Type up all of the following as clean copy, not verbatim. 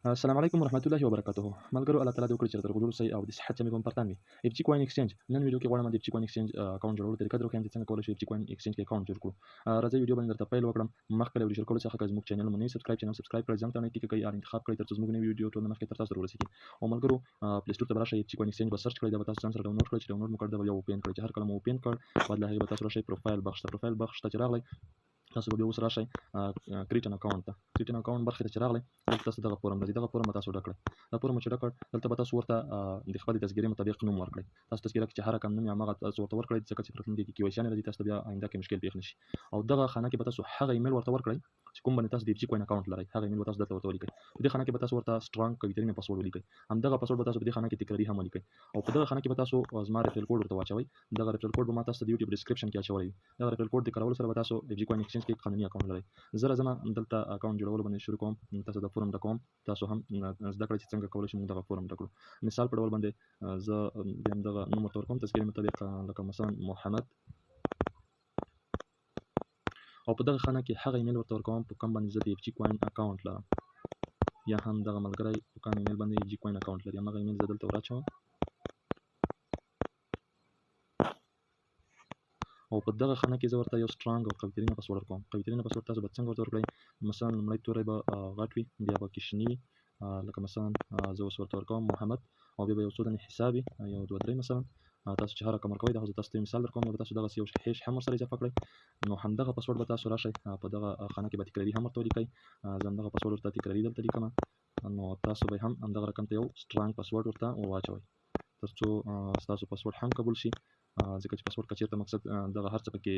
السلام علیکم ورحمت الله وبرکاته. ملګرو الله تعالی دې وکړي چې تر غرور سي او د صحت څخه مې پرتان وي. اف جی کوین ایکسچینج نن ویډیو کې غواړم د اف جی کوین ایکسچینج اکاونټ جوړولو طریقه درته وښیم چې څنګه کولای شو اف جی کوین ایکسچینج کې اکاونټ جوړ کړو. راځي ویډیو باندې درته پیل وکړم. مخکې له ویډیو شروع کولو څخه که زموږ چینل مو نه سبسکرایب کړئ ځان ته نه ټیک کړئ او انتخاب کړئ ترڅو زموږ نوې ویډیو ټول مخکې تر تاسو ورسیږي. او ملګرو پلی سټور ته راشئ، اف جی کوین ایکسچینج به سرچ کړئ، دا به تاسو ځان سره ډاونلوډ کړئ. چې ډاونلوډ مو کړ دا به بیا اوپن کړئ. چې هر کله مو اوپن کړ بعد له هغې به تاسو راشئ پروفایل بخش ته چې راغلی تاسو به بیا اوس راشئ کریټ ان اکاونټ ته. کریټ ان اکاونټ برخې ته چې راغلی دلته تاسو دغه فورم راځي، دغه فورم به تاسو ډک کړئ. دا فورم چې ډک کړ دلته به تاسو ورته د خپلې تذکرې مطابق نوم ورکړئ. تاسو تذکره کې چې هر رقم نوم یې هماغه تاسو ورته ورکړئ، ځکه چې په راتلونکي کې KYC نه راځي تاسو ته بیا آینده کې مشکل پېښ نه شي. او دغه خانه کې به تاسو هغه ایمیل ورته ورکړئ چې کوم باندې تاسو د اف جی کوین اکاونټ لرئ، هغه ایمیل به تاسو دلته ورته ولیکئ. په دې خانه کې به تاسو ورته سټرانګ کویترین پاسورډ ولیکئ. همدغه پاسورډ به تاسو په دې خانه کې تکراري هم ولیکئ. او په دغه خانه کې به تاسو زما ریفرل کوډ ورته واچوئ. دغه ریفرل کوډ به ما تاسو ته د یوټیوب ډسکرپشن کې اچولی وي. دغه ریفرل کوډ د کارولو سره به تاسو اف جی کوین ایکسچینج کې قانوني اکاونټ لرئ. زه راځم دلته اکاونټ جوړولو باندې شروع کوم. تاسو د فورم ډکوم، تاسو هم زده کړئ چې څنګه کولی شو موږ دغه فورم ډک کړو. مثال په ډول باندې زه بیا همدغه نوم ورته ورکوم تذکرې مطابق، لکه مثلا محمد. او په دغه خانه کې هغه ایمیل ورته ورکوم په کوم باندې زه د اف جی کوین اکاونټ لرم، یا هم دغه ملګری په کوم ایمیل باندې اف جی کوین اکاونټ لري، همغه ایمیل زه دلته وراچوم. او په دغه خانه کې زه ورته یو سټرانګ او قوي پاسورډ ورکوم. قوي پاسورډ تاسو به څنګه ورته ورکړئ؟ مثلا لومړی توری به غټ وي، بیا به کشني وي، لکه مثلا زه اوس ورته ورکوم محمد، او بیا به یو څو دانې حساب وي، یو دوه درې مثلا. تاسو چې هر رقم ورکوئ دا خو زه تاسو ته یو مثال درکوم، بیا به تاسو دغسې یو هیش هم ورسره اضافه کړئ. نو همدغه پاسورډ به تاسو راشئ په دغه خانه کې به تکراري هم ورته ولیکئ. زه همدغه پاسورډ ورته تکراري دلته لیکمه. نو تاسو به هم همدغه رقم ته یو سټرانګ پاسورډ ورته واچوئ ترڅو ستاسو پاسورډ هم قبول شي. ځکه چې پاسورډ که چېرته مقصد دغه هر څه پکې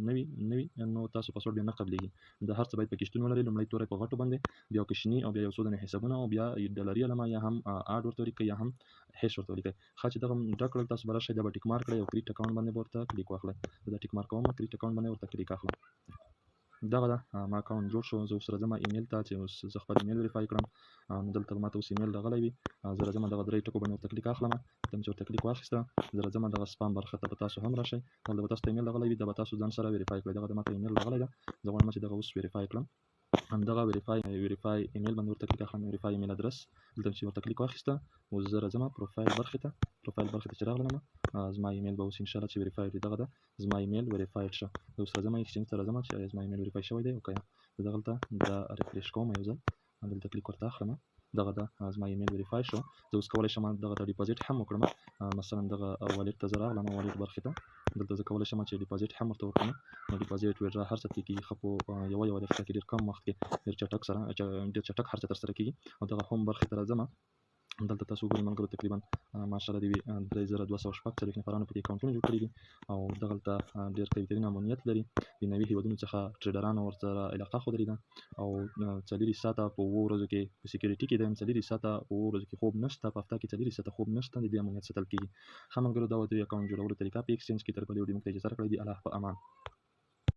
نه وي نو تاسو پاسورډ بیا نه قبلېږي. د هر څه باید پکې شتون ولري. لومړی توری په غټو باندې، بیا کوچني، او بیا یو څو دانې حسابونه، او بیا ډالري علامه یا هم اډ ورته ولیکئ یا هم هیش ورته ولیکئ. ښه چې دغه ډک کړل تاسو به راشئ دا به ټیک مارک کړئ او کریټ اکاونټ باندې به ورته کلیک واخلئ. زه دا ټیک مارک کوم، کریټ اکاونټ باندې ورته کلیک اخلم. دغه ده ما اکاونټ جوړ شو. زه اوس راځم ایمیل ته چې اوس زه خپل ایمیل ویریفای کړم. نو دلته به ماته اوس ایمیل راغلی وي. زه راځم دغه درې ټکو باندې ورته کلیک اخلم. ته مې چې ورته کلیک واخیسته زه راځم دغه سپام برخه ته به تاسو هم راشئ. دلته به تاسو ته ایمیل راغلی وي، دا به تاسو ځان سره ویریفای کړئ. دغه د ماته ایمیل راغلی ده، زه غواړم چې دغه اوس ویریفای کړم. همدغه ویریفای ایمیل باندې ورته کلیک اخلم، ویریفای ایمیل ادرس. دلته چې ورته کلیک واخیسته اوس زه راځم پروفایل برخې ته چې راغلم. زما ایمیل به اوس انشاءالله چې ویریفای دی، دغه ده زما ایمیل ویریفایډ شه. زه اوس راځم ایکسچینج ته راځم چې زما ایمیل ویریفای شوی دی او که زه دغلته دا ریفریش کوم یو ځل، دلته کلیک ورته اخلم. دغه ده زما ایمیل ویریفای شو. زه اوس کولی شم دغه ته ډیپازیټ هم وکړم. مثلا دغه والټ ته زه راغلم، والټ برخې ته دلته زه کولی شم چې ډیپازیټ هم ورته وکړم. نو ډیپازیټ ویډرا هر څه پکې کېږي، ښه په یوه دقیقه کې ډېر کم وخت کې ډېر چټک هر څه ترسره کېږي. او دغه هوم برخې ته راځم. دلته تاسو وګورئ ملګرو تقریبا ماشاءالله دې وي 3240 نفرانو پکې اکاونټونه جوړ کړي دي. او دغلته ډېر قوي ترین امنیت لري. د نوي هیوادونو څخه ټریډرانو ورسره علاقه ښودلې ده. او 40 ساعته په 7 ورځو کې په سکیورټي کې د 40 ساعته په 7 ورځو کې خوب نشته، په هفته کې 40 ساعته خوب نشته، د دې امنیت ساتل کېږي. ښه ملګرو دا وه د اکاونټ جوړولو طریقه په ایکسچینج کې. تر بلې ویډیو موږ ته اجازه راکړئ. د الله په امان.